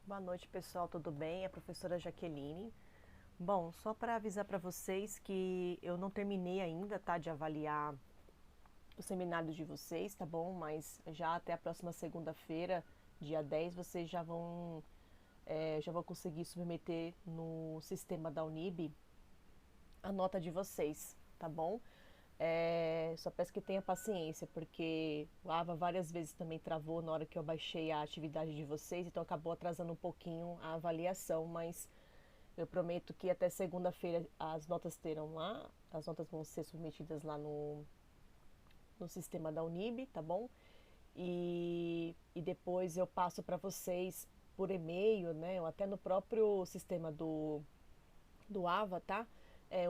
Boa noite, pessoal, tudo bem? É a professora Jaqueline. Bom, só para avisar para vocês que eu não terminei ainda, tá, de avaliar o seminário de vocês, tá bom? Mas já até a próxima segunda-feira, dia 10, vocês já vão conseguir submeter no sistema da Unib a nota de vocês, tá bom? Só peço que tenha paciência, porque o AVA várias vezes também travou na hora que eu baixei a atividade de vocês, então acabou atrasando um pouquinho a avaliação, mas eu prometo que até segunda-feira as notas terão lá, as notas vão ser submetidas lá no sistema da Unib, tá bom? E depois eu passo para vocês por e-mail, né, ou até no próprio sistema do AVA, tá?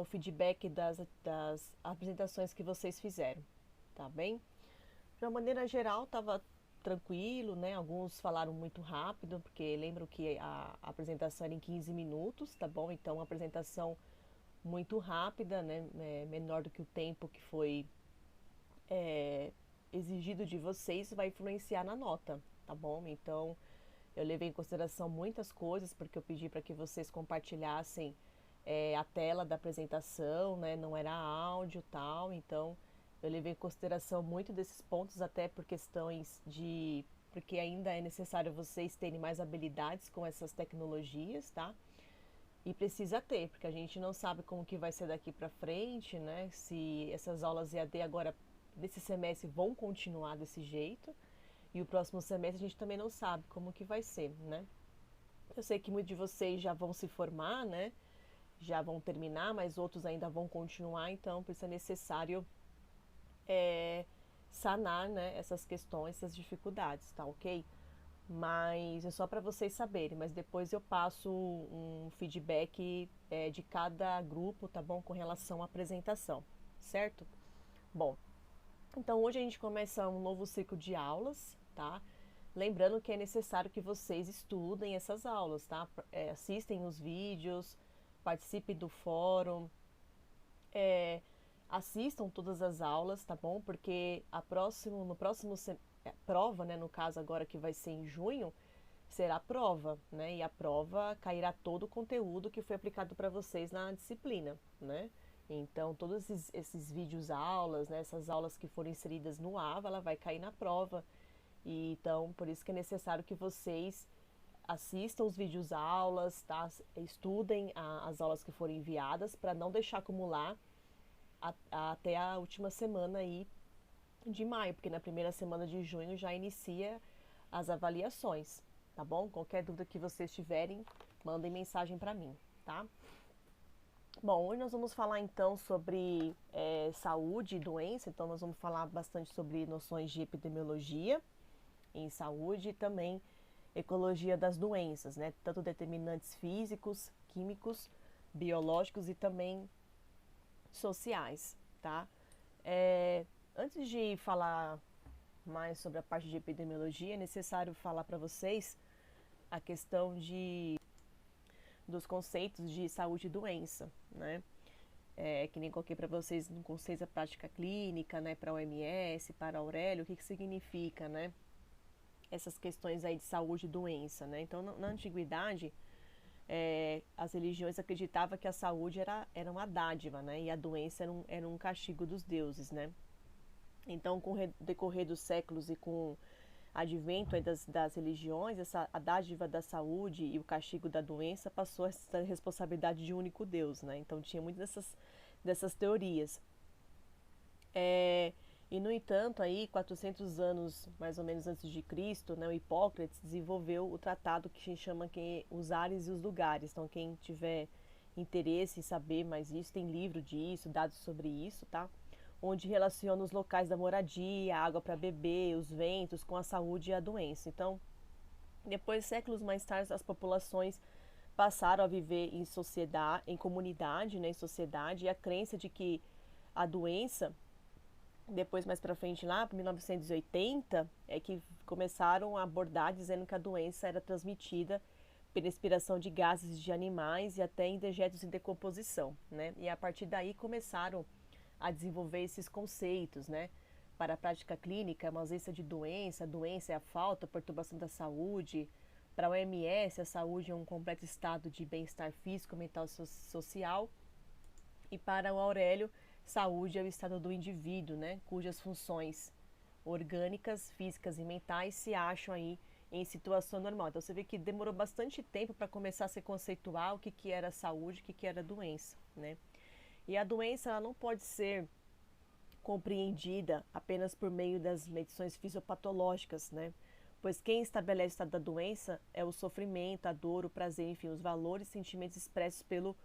O feedback das apresentações que vocês fizeram, tá bem? De uma maneira geral, estava tranquilo, né? Alguns falaram muito rápido, porque lembro que a apresentação era em 15 minutos, tá bom? Então, uma apresentação muito rápida, né? Menor do que o tempo que foi é, exigido de vocês, vai influenciar na nota, tá bom? Então, eu levei em consideração muitas coisas, porque eu pedi para que vocês compartilhassem a tela da apresentação, né? Não era áudio tal, então eu levei em consideração muito desses pontos, até por questões de. Porque ainda é necessário vocês terem mais habilidades com essas tecnologias, tá? E precisa ter, porque a gente não sabe como que vai ser daqui para frente, né? Se essas aulas EAD agora, desse semestre, vão continuar desse jeito. E o próximo semestre a gente também não sabe como que vai ser, né? Eu sei que muitos de vocês já vão se formar, né? Já vão terminar, mas outros ainda vão continuar, então por isso é necessário é, sanar, né, essas questões, essas dificuldades, tá ok? Mas é só para vocês saberem, mas depois eu passo um feedback de cada grupo, tá bom? Com relação à apresentação, certo? Bom, então hoje a gente começa um novo ciclo de aulas, tá? Lembrando que é necessário que vocês estudem essas aulas, tá? Assistem os vídeos, participem do fórum, é, assistam todas as aulas, tá bom? Porque no próximo prova, né? No caso agora que vai ser em junho, será prova, né? E a prova cairá todo o conteúdo que foi aplicado para vocês na disciplina, né? Então, todos esses vídeos aulas, né, essas aulas que foram inseridas no AVA, ela vai cair na prova. E, então, por isso que é necessário que vocês assistam os vídeos aulas, tá? Estudem as aulas que foram enviadas para não deixar acumular até a última semana aí de maio, porque na primeira semana de junho já inicia as avaliações, tá bom? Qualquer dúvida que vocês tiverem, mandem mensagem para mim, tá? Bom, hoje nós vamos falar então sobre saúde e doença, então nós vamos falar bastante sobre noções de epidemiologia em saúde e também ecologia das doenças, né? Tanto determinantes físicos, químicos, biológicos e também sociais, tá? Antes de falar mais sobre a parte de epidemiologia, é necessário falar para vocês a questão dos conceitos de saúde e doença, né? Que nem coloquei para vocês no conceito da prática clínica, né? Para a OMS, para a Aurélio, o que significa, né? Essas questões aí de saúde e doença, né? Então, na antiguidade, as religiões acreditavam que a saúde era uma dádiva, né? E a doença era um castigo dos deuses, né? Então, com o decorrer dos séculos e com o advento das religiões, a dádiva da saúde e o castigo da doença passou a ser responsabilidade de um único Deus, né? Então, tinha muitas dessas teorias. E, no entanto, aí, 400 anos mais ou menos antes de Cristo, né, o Hipócrates desenvolveu o tratado que a gente chama os ares e os lugares. Então, quem tiver interesse em saber mais isso, tem livro disso, dados sobre isso, tá? Onde relaciona os locais da moradia, a água para beber, os ventos com a saúde e a doença. Então, depois, séculos mais tarde, as populações passaram a viver em sociedade, em comunidade, né, em sociedade, e a crença de que a doença, depois mais para frente lá, 1980, é que começaram a abordar dizendo que a doença era transmitida pela expiração de gases de animais e até em dejetos em decomposição, né? E a partir daí começaram a desenvolver esses conceitos, né? Para a prática clínica, uma ausência de doença, a doença é a falta, a perturbação da saúde, Para a OMS, a saúde é um completo estado de bem-estar físico, mental e social. E para o Aurélio, saúde é o estado do indivíduo, né, cujas funções orgânicas, físicas e mentais se acham aí em situação normal. Então você vê que demorou bastante tempo para começar a se conceituar o que era saúde, o que era doença, né? E a doença ela não pode ser compreendida apenas por meio das medições fisiopatológicas, né? Pois quem estabelece o estado da doença é o sofrimento, a dor, o prazer, enfim, os valores e sentimentos expressos pelo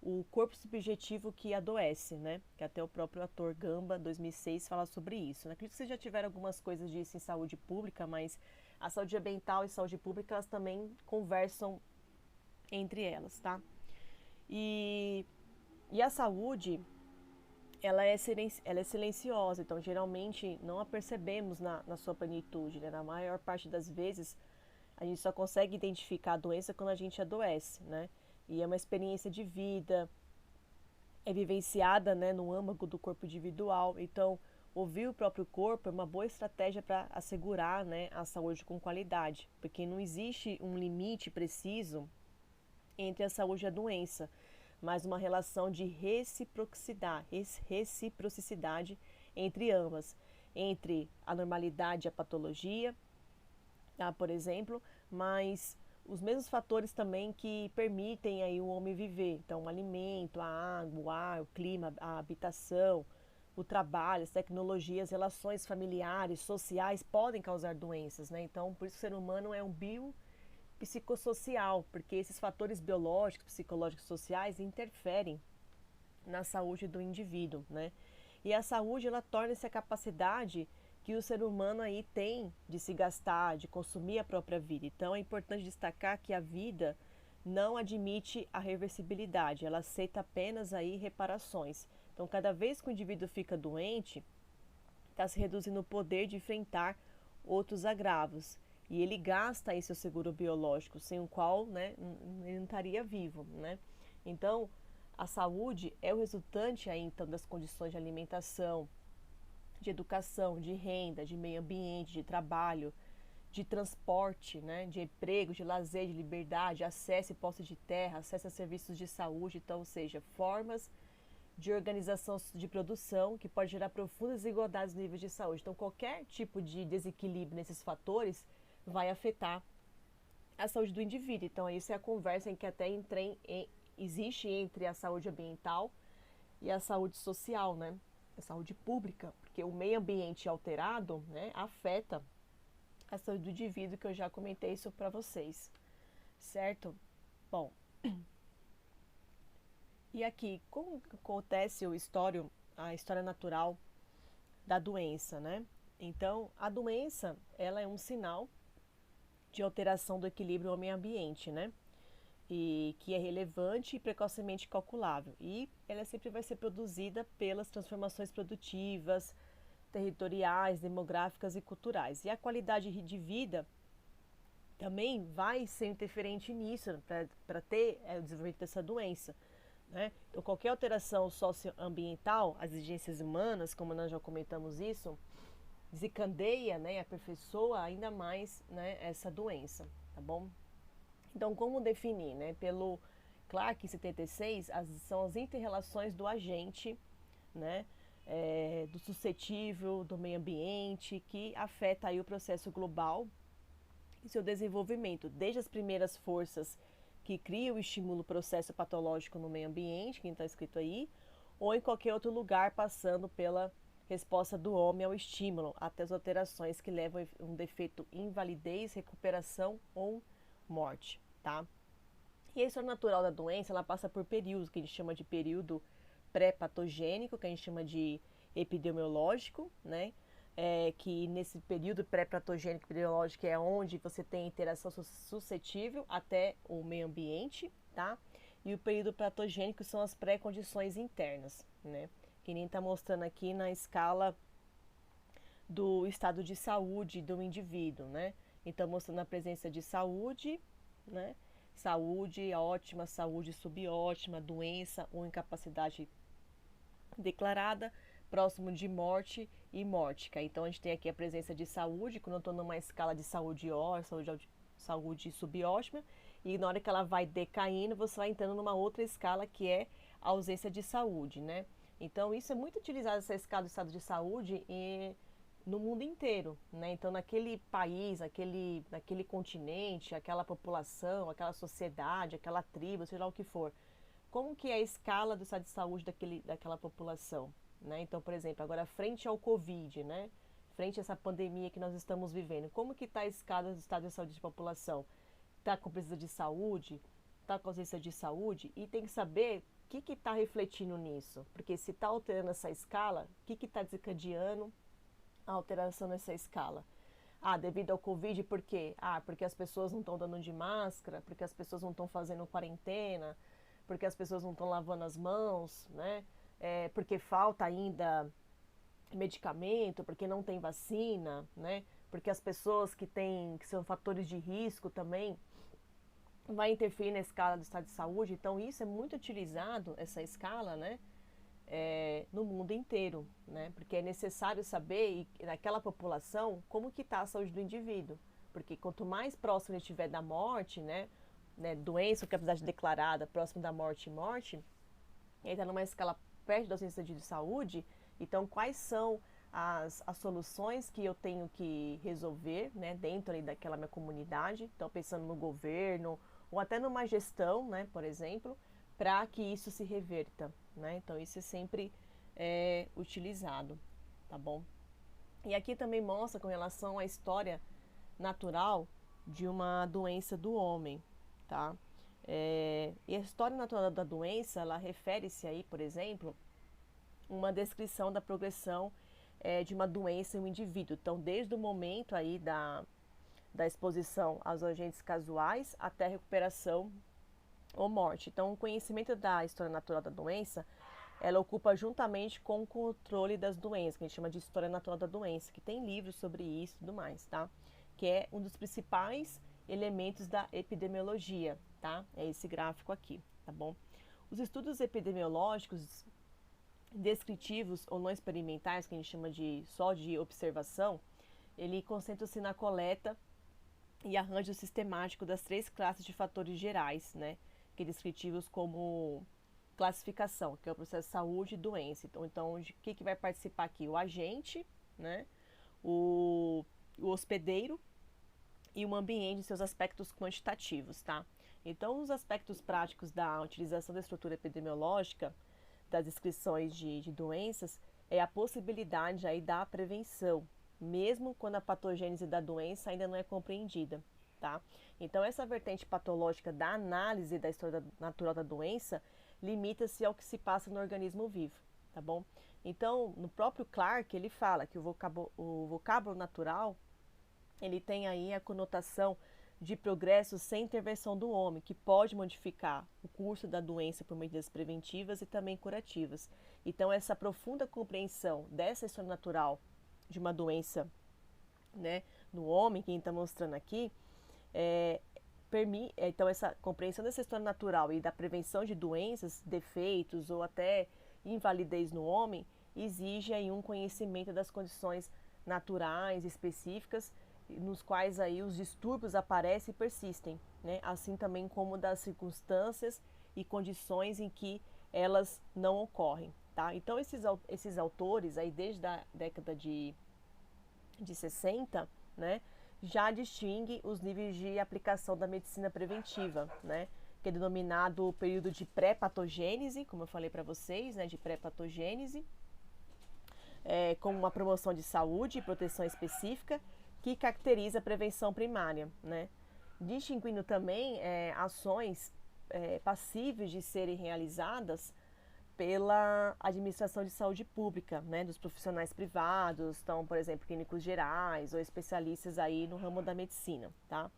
o corpo subjetivo que adoece, né? Que até o próprio ator Gamba, 2006, fala sobre isso. Né? Acredito que vocês já tiveram algumas coisas disso em saúde pública, mas a saúde ambiental e saúde pública, elas também conversam entre elas, tá? E, e a saúde, ela é silenciosa, então geralmente não a percebemos na sua plenitude, né? Na maior parte das vezes, a gente só consegue identificar a doença quando a gente adoece, né? E é uma experiência de vida, é vivenciada, né, no âmago do corpo individual. Então, ouvir o próprio corpo é uma boa estratégia para assegurar, né, a saúde com qualidade, porque não existe um limite preciso entre a saúde e a doença, mas uma relação de reciprocidade entre ambas, entre a normalidade e a patologia, tá, por exemplo, mas os mesmos fatores também que permitem aí o homem viver. Então, o alimento, a água, o ar, o clima, a habitação, o trabalho, as tecnologias, relações familiares, sociais podem causar doenças, né? Então, por isso o ser humano é um biopsicossocial, porque esses fatores biológicos, psicológicos, sociais interferem na saúde do indivíduo, né? E a saúde, ela torna-se a capacidade que o ser humano aí tem de se gastar, de consumir a própria vida. Então é importante destacar que a vida não admite a reversibilidade, ela aceita apenas aí reparações. Então cada vez que o indivíduo fica doente, está se reduzindo o poder de enfrentar outros agravos. E ele gasta aí seu seguro biológico, sem o qual, né, ele não estaria vivo, né? Então, a saúde é o resultante aí, então, das condições de alimentação, de educação, de renda, de meio ambiente, de trabalho, de transporte, né, de emprego, de lazer, de liberdade, acesso e posse de terra, acesso a serviços de saúde, então, ou seja, formas de organização de produção que pode gerar profundas desigualdades no nível de saúde. Então, qualquer tipo de desequilíbrio nesses fatores vai afetar a saúde do indivíduo. Então, isso é a conversa em que até existe entre a saúde ambiental e a saúde social, né? A saúde pública, porque o meio ambiente alterado, né, afeta a saúde do indivíduo, que eu já comentei isso para vocês, certo? Bom, e aqui, como acontece a história natural da doença, né? Então, a doença, ela é um sinal de alteração do equilíbrio homem-ambiente, né? E que é relevante e precocemente calculável. E ela sempre vai ser produzida pelas transformações produtivas, territoriais, demográficas e culturais. E a qualidade de vida também vai ser interferente nisso, para ter o desenvolvimento dessa doença. Né? Então, qualquer alteração socioambiental, as exigências humanas, como nós já comentamos isso, desencadeia, né, e aperfeiçoa ainda mais, né, essa doença, tá bom? Então, como definir, né? Pelo Clark, em 76, são as inter-relações do agente, né, do suscetível, do meio ambiente, que afeta aí o processo global e seu desenvolvimento, desde as primeiras forças que criam e estimulam o processo patológico no meio ambiente, que está escrito aí, ou em qualquer outro lugar, passando pela resposta do homem ao estímulo, até as alterações que levam a um defeito, invalidez, recuperação ou morte, tá? E a história natural da doença, ela passa por períodos, que a gente chama de período pré-patogênico, que a gente chama de epidemiológico, né? Que nesse período pré-patogênico epidemiológico é onde você tem interação suscetível até o meio ambiente, tá? E o período patogênico são as pré-condições internas, né? Que nem está mostrando aqui na escala do estado de saúde do indivíduo, né? Então, mostrando a presença de saúde, né? Saúde ótima, saúde subótima, doença ou incapacidade declarada, próximo de morte e mórtica. Então, a gente tem aqui a presença de saúde, quando eu estou numa escala de saúde ó, saúde saúde subótima, e na hora que ela vai decaindo, você vai entrando numa outra escala que é a ausência de saúde, né? Então, isso é muito utilizado, essa escala do estado de saúde, no mundo inteiro, né? Então, naquele país, naquele continente, aquela população, aquela sociedade, aquela tribo, seja lá o que for, como que é a escala do estado de saúde daquela população, né? Então, por exemplo, agora frente ao Covid, né? Frente a essa pandemia que nós estamos vivendo, como que está a escala do estado de saúde da população? Está com precisa de saúde? Está com ausência de saúde? E tem que saber o que está refletindo nisso, porque se está alterando essa escala, o que está desencadeando a alteração nessa escala? Ah, devido ao Covid, por quê? Ah, porque as pessoas não estão dando de máscara, porque as pessoas não estão fazendo quarentena, porque as pessoas não estão lavando as mãos, né? Porque falta ainda medicamento, porque não tem vacina, né? Porque as pessoas que são fatores de risco também vai interferir na escala do estado de saúde. Então isso é muito utilizado, essa escala, né? No mundo inteiro, né? Porque é necessário saber naquela população como que está a saúde do indivíduo, porque quanto mais próximo ele estiver da morte, né, doença ou capacidade declarada próximo da morte, ele está numa escala perto da ausência de saúde. Então, quais são as soluções que eu tenho que resolver, né, dentro ali daquela minha comunidade? Então, pensando no governo ou até numa gestão, né, por exemplo, para que isso se reverta, né? Então, isso é sempre utilizado, tá bom? E aqui também mostra com relação à história natural de uma doença do homem, tá? E a história natural da doença, ela refere-se aí, por exemplo, uma descrição da progressão de uma doença em um indivíduo. Então, desde o momento aí da exposição aos agentes casuais até a recuperação ou morte. Então, o conhecimento da história natural da doença, ela ocupa juntamente com o controle das doenças, que a gente chama de história natural da doença, que tem livros sobre isso e tudo mais, tá? Que é um dos principais elementos da epidemiologia, tá? É esse gráfico aqui, tá bom? Os estudos epidemiológicos descritivos ou não experimentais, que a gente chama só de observação, ele concentra-se na coleta e arranjo sistemático das 3 classes de fatores gerais, né? Que descritivos como classificação, que é o processo de saúde e doença. Então de que vai participar aqui? O agente, né? O hospedeiro e o ambiente em seus aspectos quantitativos, tá? Então, os aspectos práticos da utilização da estrutura epidemiológica das descrições de doenças é a possibilidade aí da prevenção, mesmo quando a patogênese da doença ainda não é compreendida, tá? Então, essa vertente patológica da análise da história natural da doença limita-se ao que se passa no organismo vivo, tá bom? Então, no próprio Clarke, ele fala que o vocábulo natural, ele tem aí a conotação de progresso sem intervenção do homem, que pode modificar o curso da doença por medidas preventivas e também curativas. Então, essa profunda compreensão dessa história natural de uma doença, né, no homem, que a gente está mostrando aqui, então essa compreensão dessa história natural e da prevenção de doenças, defeitos ou até invalidez no homem, exige aí um conhecimento das condições naturais específicas nos quais aí os distúrbios aparecem e persistem, né? Assim também como das circunstâncias e condições em que elas não ocorrem, tá? Então esses autores aí desde a década de 60, né, já distingue os níveis de aplicação da medicina preventiva, né? Que é denominado o período de pré-patogênese, como eu falei para vocês, né, de pré-patogênese, como uma promoção de saúde e proteção específica, que caracteriza a prevenção primária, né? Distinguindo também ações passíveis de serem realizadas pela administração de saúde pública, né, dos profissionais privados, então, por exemplo, clínicos gerais ou especialistas aí no ramo da medicina, tá?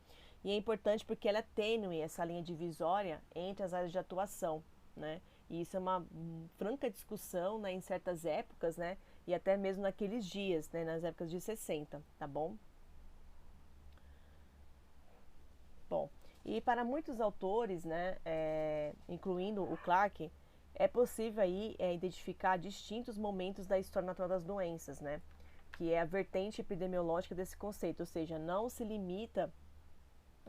E é importante porque ela é tênue, essa linha divisória entre as áreas de atuação, né? E isso é uma franca discussão, né, em certas épocas, né, e até mesmo naqueles dias, né, nas épocas de 60, tá bom? Bom, e para muitos autores, né, incluindo o Clarke, é possível aí identificar distintos momentos da história natural das doenças, né, que é a vertente epidemiológica desse conceito, ou seja, não se limita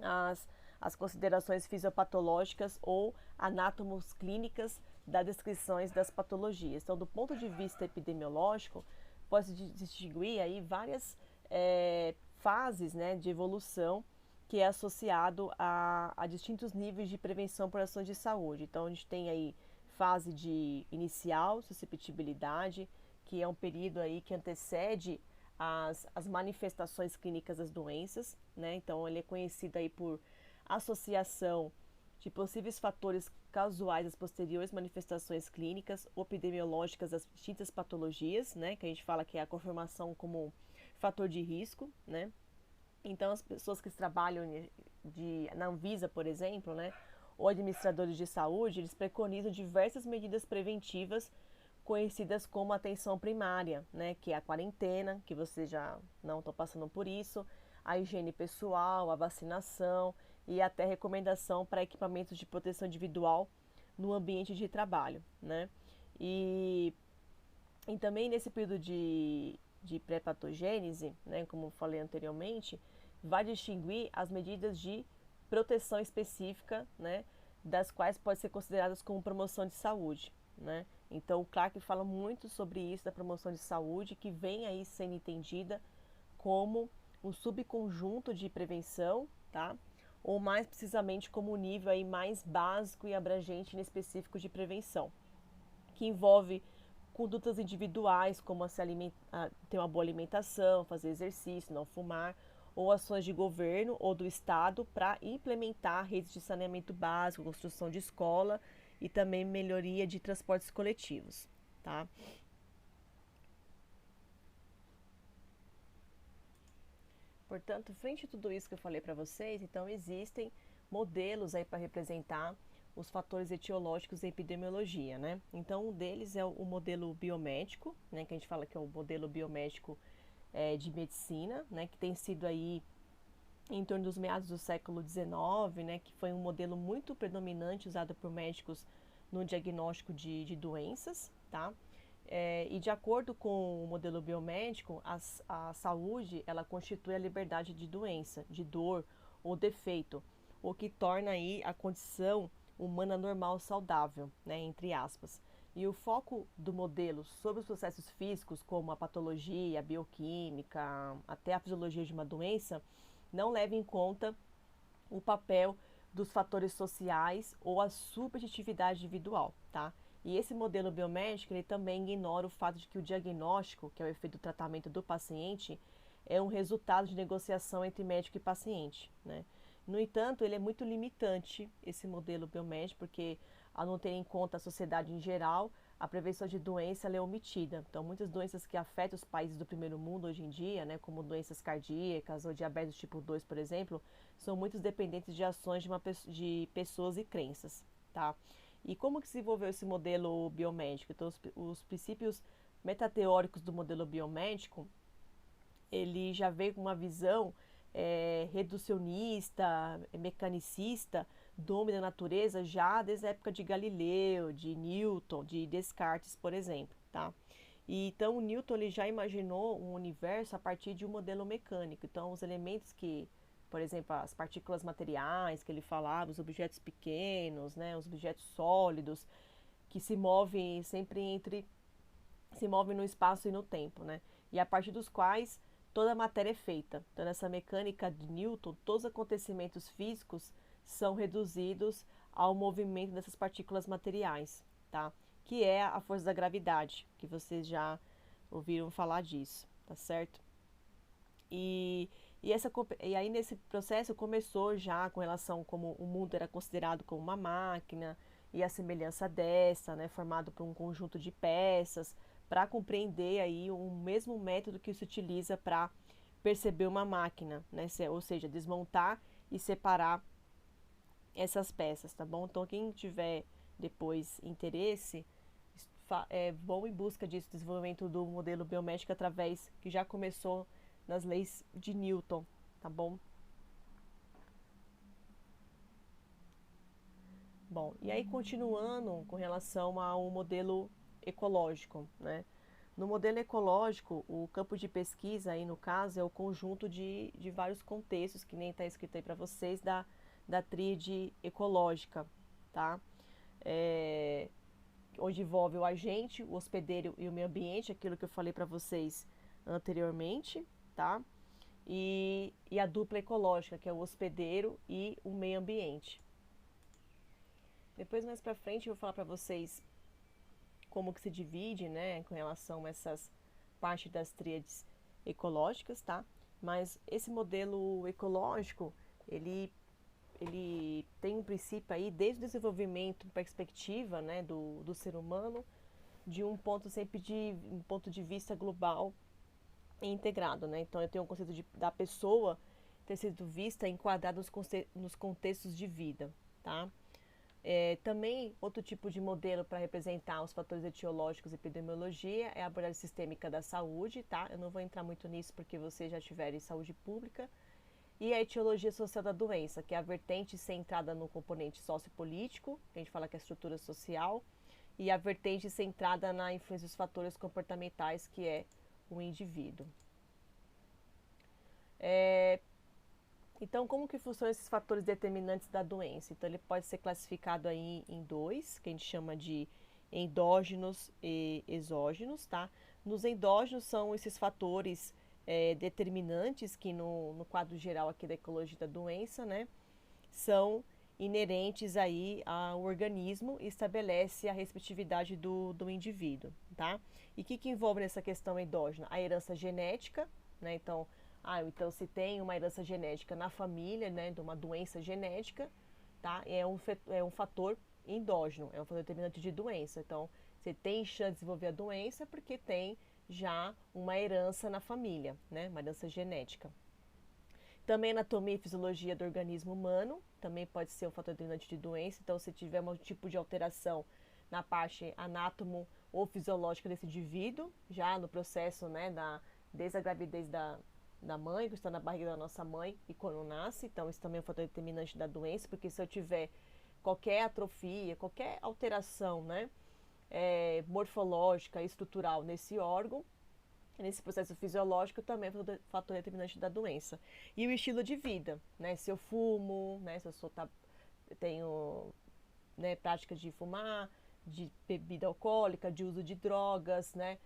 as, as considerações fisiopatológicas ou anátomos clínicas das descrições das patologias. Então, do ponto de vista epidemiológico, pode-se distinguir aí várias fases, né, de evolução que é associado a distintos níveis de prevenção por ações de saúde. Então, a gente tem aí fase de inicial, susceptibilidade, que é um período aí que antecede as manifestações clínicas das doenças, né? Então, ele é conhecido aí por associação de possíveis fatores causais às posteriores manifestações clínicas ou epidemiológicas das distintas patologias, né? Que a gente fala que é a confirmação como fator de risco, né? Então, as pessoas que trabalham na Anvisa, por exemplo, né, ou administradores de saúde, eles preconizam diversas medidas preventivas conhecidas como atenção primária, né, que é a quarentena, que você já não está passando por isso, a higiene pessoal, a vacinação e até recomendação para equipamentos de proteção individual no ambiente de trabalho, né? E, e também nesse período de pré-patogênese, né, como falei anteriormente, vai distinguir as medidas de proteção específica, né, das quais podem ser consideradas como promoção de saúde, né? Então, o Clark fala muito sobre isso da promoção de saúde, que vem aí sendo entendida como um subconjunto de prevenção, tá? Ou mais precisamente como um nível aí mais básico e abrangente e específico de prevenção, que envolve condutas individuais, como ter uma boa alimentação, fazer exercício, não fumar, ou ações de governo ou do Estado para implementar redes de saneamento básico, construção de escola e também melhoria de transportes coletivos, tá? Portanto, frente a tudo isso que eu falei para vocês, então existem modelos aí para representar os fatores etiológicos da epidemiologia, né? Então, um deles é o modelo biomédico, né? Que a gente fala que é o modelo biomédico de medicina, né? Que tem sido aí em torno dos meados do século XIX, né? Que foi um modelo muito predominante usado por médicos no diagnóstico de doenças, tá? E de acordo com o modelo biomédico, a saúde ela constitui a liberdade de doença, de dor ou defeito, o que torna aí a condição humana normal saudável, né, entre aspas. E o foco do modelo sobre os processos físicos, como a patologia, a bioquímica, até a fisiologia de uma doença, não leva em conta o papel dos fatores sociais ou a subjetividade individual, tá? E esse modelo biomédico, ele também ignora o fato de que o diagnóstico, que é o efeito do tratamento do paciente, é um resultado de negociação entre médico e paciente, né? No entanto, ele é muito limitante, esse modelo biomédico, porque ao não ter em conta a sociedade em geral, a prevenção de doença é omitida. Então, muitas doenças que afetam os países do primeiro mundo hoje em dia, né, como doenças cardíacas ou diabetes tipo 2, por exemplo, são muito dependentes de ações de pessoas e crenças, tá? E como que se desenvolveu esse modelo biomédico? Então, os princípios metateóricos do modelo biomédico, ele já veio com uma visão reducionista, mecanicista do homem da natureza já desde a época de Galileu, de Newton, de Descartes, por exemplo, tá? E então o Newton ele já imaginou um universo a partir de um modelo mecânico. Então os elementos que, por exemplo, as partículas materiais que ele falava, os objetos pequenos, né, os objetos sólidos que se movem sempre se movem no espaço e no tempo, né? E a partir dos quais toda a matéria é feita. Então, nessa mecânica de Newton, todos os acontecimentos físicos são reduzidos ao movimento dessas partículas materiais, tá? Que é a força da gravidade, que vocês já ouviram falar disso, tá certo? E, e aí nesse processo começou já com relação como o mundo era considerado como uma máquina e a semelhança dessa, né, formado por um conjunto de peças, para compreender aí o mesmo método que se utiliza para perceber uma máquina, né, ou seja, desmontar e separar essas peças, tá bom? Então quem tiver depois interesse, vão em busca disso, desenvolvimento do modelo biomédico através que já começou nas leis de Newton, tá bom? Bom, e aí continuando com relação ao modelo ecológico, né? No modelo ecológico, o campo de pesquisa aí no caso é o conjunto de vários contextos, que nem está escrito aí para vocês, da tríade ecológica, tá? É, onde envolve o agente, o hospedeiro e o meio ambiente, aquilo que eu falei para vocês anteriormente, tá? E a dupla ecológica, que é o hospedeiro e o meio ambiente. Depois, mais para frente, eu vou falar para vocês como que se divide, né, com relação a essas partes das tríades ecológicas, tá? Mas esse modelo ecológico, ele tem um princípio aí, desde o desenvolvimento, perspectiva, né, do ser humano, de um ponto sempre de um ponto de vista global e integrado, né? Então eu tenho um conceito da pessoa ter sido vista enquadrada nos contextos de vida, tá? Também, outro tipo de modelo para representar os fatores etiológicos e epidemiologia é a abordagem sistêmica da saúde, tá? Eu não vou entrar muito nisso porque vocês já tiveram saúde pública. E a etiologia social da doença, que é a vertente centrada no componente sociopolítico, que a gente fala que é a estrutura social, e a vertente centrada na influência dos fatores comportamentais, que é o indivíduo. Então, como que funcionam esses fatores determinantes da doença? Então, ele pode ser classificado aí em dois, que a gente chama de endógenos e exógenos, tá? Nos endógenos são esses fatores determinantes que no quadro geral aqui da ecologia da doença, né, são inerentes aí ao organismo e estabelece a respectividade do indivíduo, tá? E o que envolve nessa questão endógena? A herança genética, né? Então se tem uma herança genética na família, né, de uma doença genética, tá? É um fator endógeno, é um fator determinante de doença. Então, você tem chance de desenvolver a doença porque tem já uma herança na família, né? Uma herança genética. Também anatomia e fisiologia do organismo humano, também pode ser um fator determinante de doença. Então, se tiver um tipo de alteração na parte anátomo ou fisiológica desse indivíduo, já no processo, né, desde a gravidez da mãe, que está na barriga da nossa mãe e quando nasce, então isso também é um fator determinante da doença, porque se eu tiver qualquer atrofia, qualquer alteração, né, morfológica, estrutural nesse órgão, nesse processo fisiológico também é um fator determinante da doença. E o estilo de vida, né? Se eu fumo, né? Se eu tenho, né, prática de fumar, de bebida alcoólica, de uso de drogas, né?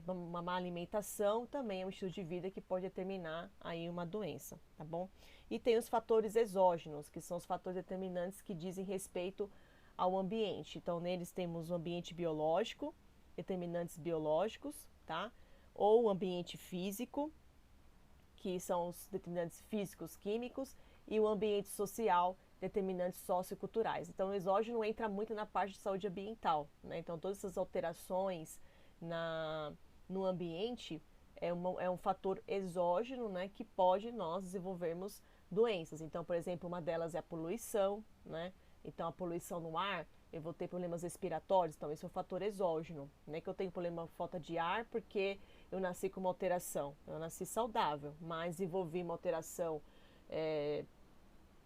Uma má alimentação também é um estilo de vida que pode determinar aí uma doença, tá bom? E tem os fatores exógenos, que são os fatores determinantes que dizem respeito ao ambiente. Então, neles temos o ambiente biológico, determinantes biológicos, tá? Ou o ambiente físico, que são os determinantes físicos químicos, e o ambiente social, determinantes socioculturais. Então, o exógeno entra muito na parte de saúde ambiental, né? Então, todas essas alterações no ambiente é um fator exógeno, né, que pode nós desenvolvermos doenças. Então, por exemplo, uma delas é a poluição, né? Então, a poluição no ar, eu vou ter problemas respiratórios, então esse é um fator exógeno, né? Que eu tenho problema falta de ar porque eu nasci com uma alteração. Eu nasci saudável, mas desenvolvi uma alteração,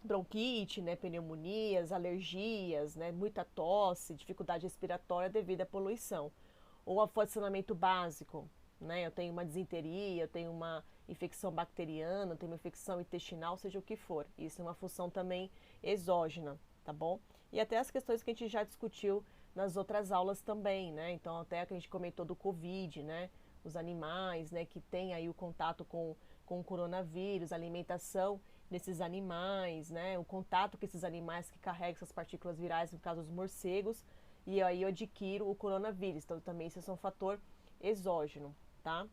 bronquite, né, pneumonias, alergias, né, muita tosse, dificuldade respiratória devido à poluição. Ou afocionamento básico, né? Eu tenho uma disenteria, eu tenho uma infecção bacteriana, eu tenho uma infecção intestinal, seja o que for. Isso é uma função também exógena, tá bom? E até as questões que a gente já discutiu nas outras aulas também, né? Então, até que a gente comentou do Covid, né? Os animais, né, que tem aí o contato com o coronavírus, a alimentação desses animais, né? O contato com esses animais que carregam essas partículas virais, no caso os morcegos, e aí eu adquiro o coronavírus. Então, também isso é um fator exógeno, tá?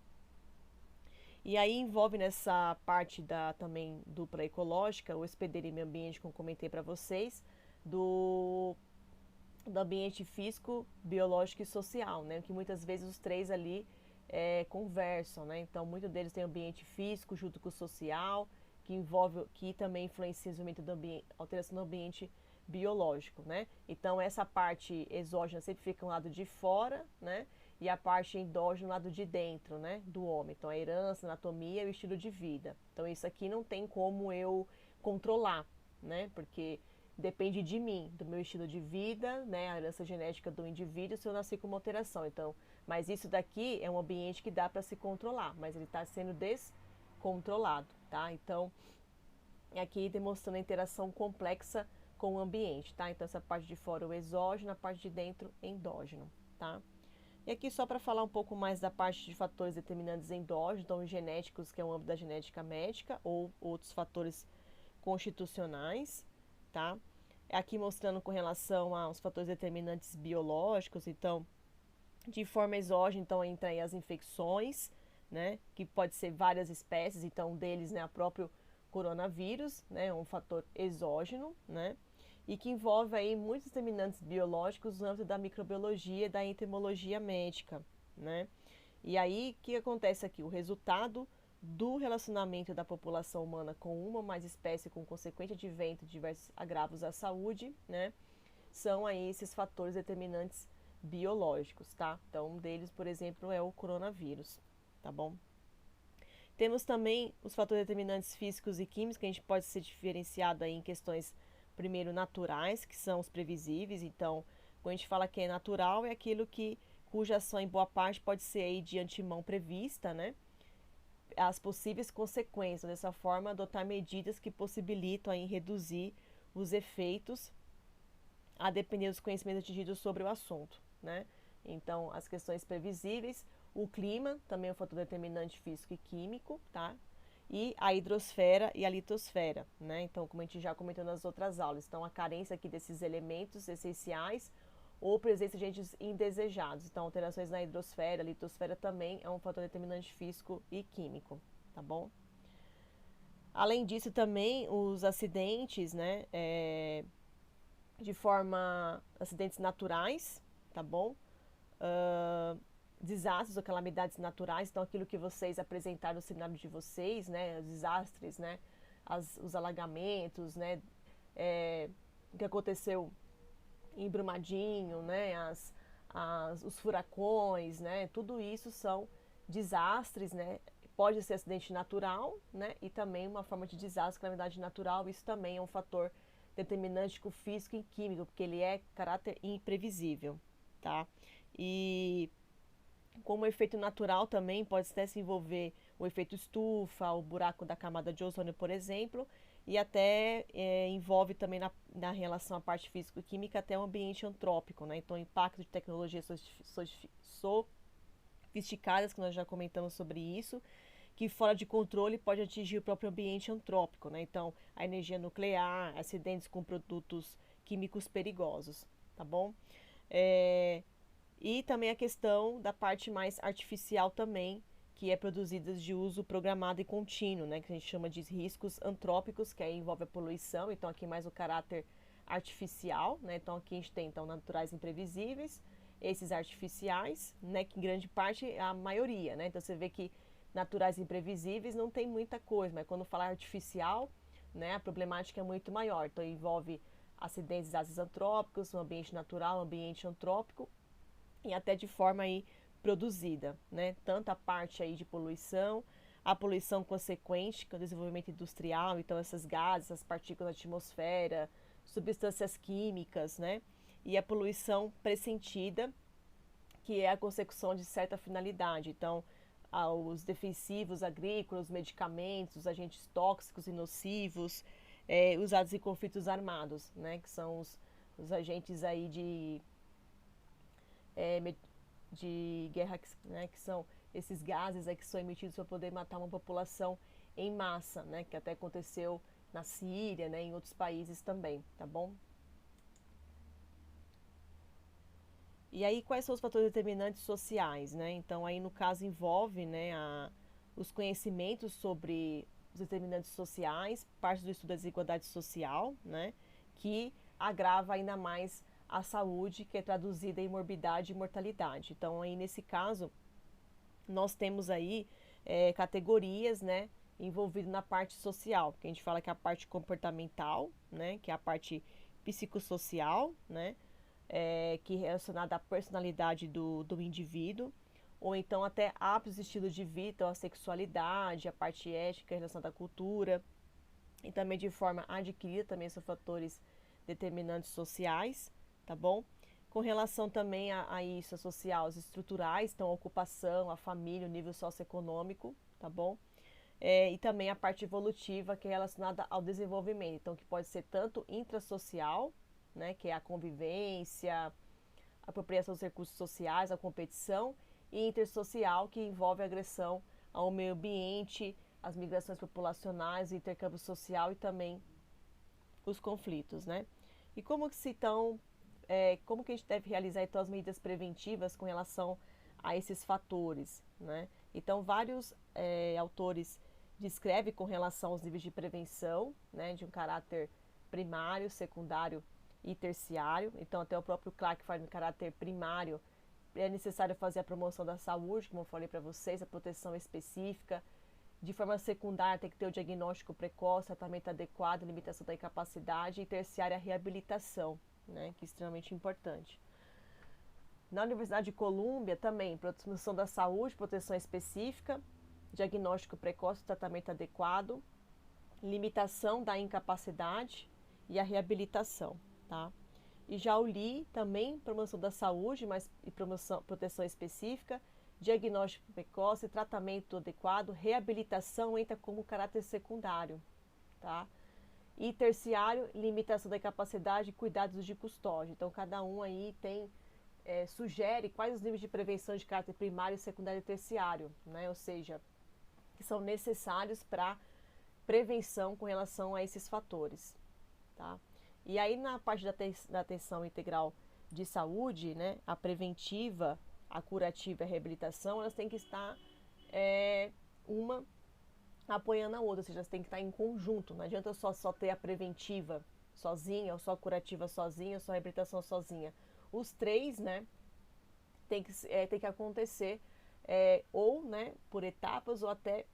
E aí envolve nessa parte da também dupla ecológica, o hospedeiro e meio ambiente, como comentei para vocês, do, do ambiente físico, biológico e social, né? Que muitas vezes os três ali conversam, né? Então, muitos deles têm ambiente físico junto com o social, que também influencia o desenvolvimento do ambiente, alteração do ambiente biológico, né? Então, essa parte exógena sempre fica um lado de fora, né? E a parte endógena, lado de dentro, né, do homem. Então, a herança, a anatomia e o estilo de vida. Então, isso aqui não tem como eu controlar, né, porque depende de mim, do meu estilo de vida, né, a herança genética do indivíduo, se eu nasci com uma alteração. Então, mas isso daqui é um ambiente que dá para se controlar, mas ele está sendo descontrolado, tá? Então, aqui demonstrando a interação complexa com o ambiente, tá? Então, essa parte de fora o exógeno, a parte de dentro endógeno, tá? E aqui só para falar um pouco mais da parte de fatores determinantes endógenos, então genéticos, que é o âmbito da genética médica, ou outros fatores constitucionais, tá? Aqui mostrando com relação aos fatores determinantes biológicos, então, de forma exógena, então entra aí as infecções, né? Que pode ser várias espécies, então um deles, né, a próprio coronavírus, né, um fator exógeno, né? E que envolve aí muitos determinantes biológicos no âmbito da microbiologia e da entomologia médica, né? E aí, o que acontece aqui? O resultado do relacionamento da população humana com uma ou mais espécie com consequente advento de diversos agravos à saúde, né? São aí esses fatores determinantes biológicos, tá? Então, um deles, por exemplo, é o coronavírus, tá bom? Temos também os fatores determinantes físicos e químicos, que a gente pode ser diferenciado aí em questões, primeiro, naturais, que são os previsíveis. Então, quando a gente fala que é natural, é aquilo cuja ação, em boa parte, pode ser aí de antemão prevista, né? As possíveis consequências, dessa forma, adotar medidas que possibilitam aí reduzir os efeitos a depender dos conhecimentos atingidos sobre o assunto, né? Então, as questões previsíveis, o clima, também é um fator determinante físico e químico, tá? E a hidrosfera e a litosfera, né? Então, como a gente já comentou nas outras aulas, então a carência aqui desses elementos essenciais ou presença de agentes indesejados. Então, alterações na hidrosfera, litosfera também é um fator determinante físico e químico, tá bom? Além disso, também os acidentes, né? De forma acidentes naturais, tá bom? Desastres ou calamidades naturais, então aquilo que vocês apresentaram no seminário de vocês, né? Os desastres, né? Os alagamentos, né? O que aconteceu em Brumadinho, né? Os furacões, né? Tudo isso são desastres, né? Pode ser acidente natural, né? E também uma forma de desastre, calamidade natural, isso também é um fator determinante físico e químico, porque ele é caráter imprevisível, tá? E como efeito natural também pode até se envolver o efeito estufa, o buraco da camada de ozônio, por exemplo, e até envolve também na relação à parte físico-química até o ambiente antrópico, né? Então, o impacto de tecnologias sofisticadas, que nós já comentamos sobre isso, que fora de controle pode atingir o próprio ambiente antrópico, né? Então, a energia nuclear, acidentes com produtos químicos perigosos, tá bom? E também a questão da parte mais artificial também, que é produzida de uso programado e contínuo, né? Que a gente chama de riscos antrópicos, que aí envolve a poluição, então aqui mais o caráter artificial, né? Então aqui a gente tem então naturais imprevisíveis, esses artificiais, né? Que em grande parte é a maioria, né? Então você vê que naturais imprevisíveis não tem muita coisa, mas quando falar artificial, né, a problemática é muito maior. Então envolve acidentes antrópicos, um ambiente natural, um ambiente antrópico e até de forma aí produzida, né? Tanto a parte aí de poluição, a poluição consequente, com o desenvolvimento industrial, então essas gases, essas partículas da atmosfera, substâncias químicas, né? E a poluição pressentida, que é a consecução de certa finalidade. Então, os defensivos agrícolas, medicamentos, os agentes tóxicos e nocivos usados em conflitos armados, né, que são os agentes aí de guerra, né, que são esses gases aí que são emitidos para poder matar uma população em massa, né, que até aconteceu na Síria, né, em outros países também, tá bom? E aí, quais são os fatores determinantes sociais, né? Então, aí no caso envolve, né, os conhecimentos sobre os determinantes sociais, parte do estudo da desigualdade social, né, que agrava ainda mais a saúde, que é traduzida em morbidade e mortalidade. Então, aí nesse caso, nós temos aí categorias, né, envolvidas na parte social, que a gente fala que é a parte comportamental, né, que é a parte psicossocial, né, que é relacionada à personalidade do indivíduo, ou então até hábitos, estilo de vida, então a sexualidade, a parte ética relacionada à cultura, e também de forma adquirida, também são fatores determinantes sociais, tá bom? Com relação também a isso, associar os estruturais, então a ocupação, a família, o nível socioeconômico, tá bom? E também a parte evolutiva, que é relacionada ao desenvolvimento, então que pode ser tanto intrasocial, né, que é a convivência, a apropriação dos recursos sociais, a competição, e intersocial, que envolve a agressão ao meio ambiente, as migrações populacionais, o intercâmbio social e também os conflitos, né? E como que se então, como que a gente deve realizar então as medidas preventivas com relação a esses fatores, né? Então, vários autores descrevem com relação aos níveis de prevenção, né, de um caráter primário, secundário e terciário. Então, até o próprio Clark fala em caráter primário, é necessário fazer a promoção da saúde, como eu falei para vocês, a proteção específica. De forma secundária, tem que ter o diagnóstico precoce, tratamento adequado, limitação da incapacidade, e terciária, a reabilitação, né, que é extremamente importante. Na Universidade de Colômbia, também, promoção da saúde, proteção específica, diagnóstico precoce, tratamento adequado, limitação da incapacidade e a reabilitação, tá? E já o LI também, promoção da saúde, mas e proteção específica, diagnóstico precoce, tratamento adequado, reabilitação entra como caráter secundário, tá? E terciário, limitação da incapacidade e cuidados de custódia. Então, cada um aí tem, sugere quais os níveis de prevenção de caráter primário, secundário e terciário, né? Ou seja, que são necessários para prevenção com relação a esses fatores, tá? E aí na parte da atenção integral de saúde, né, a preventiva, a curativa e a reabilitação, elas têm que estar uma apoiando a outra, ou seja, elas têm que estar em conjunto. Não adianta só ter a preventiva sozinha, ou só a curativa sozinha, ou só a reabilitação sozinha. Os três, né, tem que acontecer ou, né, por etapas ou até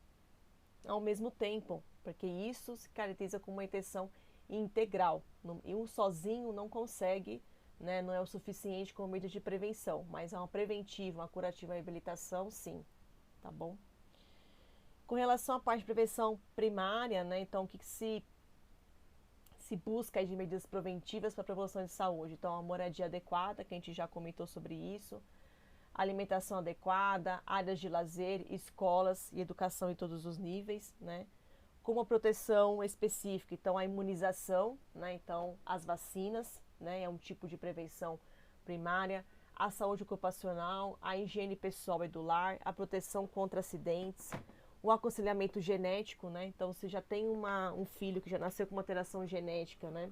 ao mesmo tempo, porque isso se caracteriza como uma intenção integral. E um sozinho não consegue, né, não é o suficiente como medida de prevenção, mas é uma preventiva, uma curativa, uma reabilitação, sim, tá bom? Com relação à parte de prevenção primária, né, então o que se busca de medidas preventivas para a promoção de saúde? Então, a moradia adequada, que a gente já comentou sobre isso, alimentação adequada, áreas de lazer, escolas e educação em todos os níveis, né? Com uma proteção específica, então a imunização, né? Então as vacinas, né? É um tipo de prevenção primária, a saúde ocupacional, a higiene pessoal e do lar, a proteção contra acidentes, o aconselhamento genético, né? Então se já tem um filho que já nasceu com uma alteração genética, né?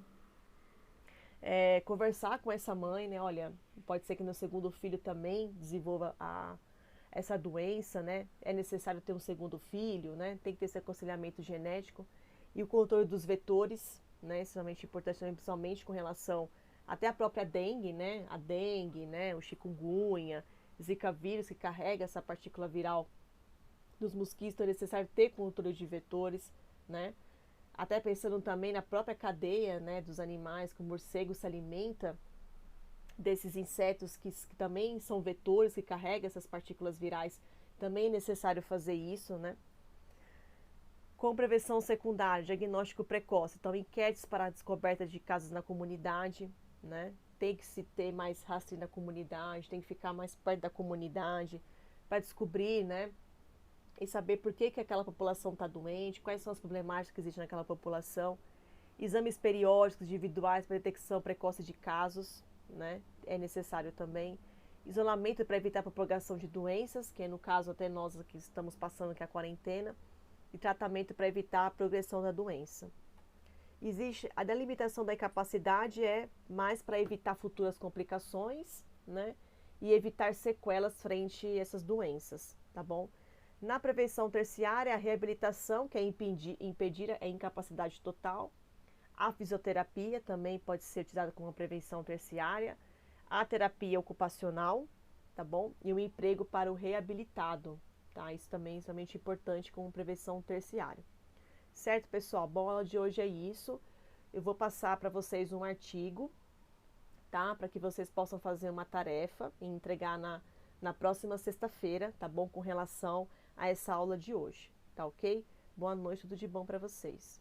Conversar com essa mãe, né? Olha, pode ser que no segundo filho também desenvolva essa doença, né? É necessário ter um segundo filho, né? Tem que ter esse aconselhamento genético e o controle dos vetores, né? Extremamente importante também, principalmente com relação até a própria dengue, né? A dengue, né? O chikungunya, Zika vírus que carrega essa partícula viral dos mosquitos, então é necessário ter controle de vetores, né? Até pensando também na própria cadeia, né, dos animais, que o morcego se alimenta desses insetos que também são vetores, que carregam essas partículas virais, também é necessário fazer isso, né? Com prevenção secundária, diagnóstico precoce, então enquetes para a descoberta de casos na comunidade, né? Tem que se ter mais rastreio na comunidade, tem que ficar mais perto da comunidade para descobrir, né? E saber por que aquela população está doente, quais são as problemáticas que existem naquela população. Exames periódicos individuais para detecção precoce de casos, né? É necessário também. Isolamento para evitar a propagação de doenças, que é no caso até nós que estamos passando aqui a quarentena. E tratamento para evitar a progressão da doença. Existe a delimitação da incapacidade é mais para evitar futuras complicações, né? E evitar sequelas frente a essas doenças, tá bom? Na prevenção terciária, a reabilitação, que é impedir a incapacidade total. A fisioterapia também pode ser utilizada como prevenção terciária. A terapia ocupacional, tá bom? E o emprego para o reabilitado, tá? Isso também é extremamente importante como prevenção terciária. Certo, pessoal? Bom, a aula de hoje é isso. Eu vou passar para vocês um artigo, tá? Para que vocês possam fazer uma tarefa e entregar na próxima sexta-feira, tá bom? Com relação a essa aula de hoje, tá ok? Boa noite, tudo de bom para vocês.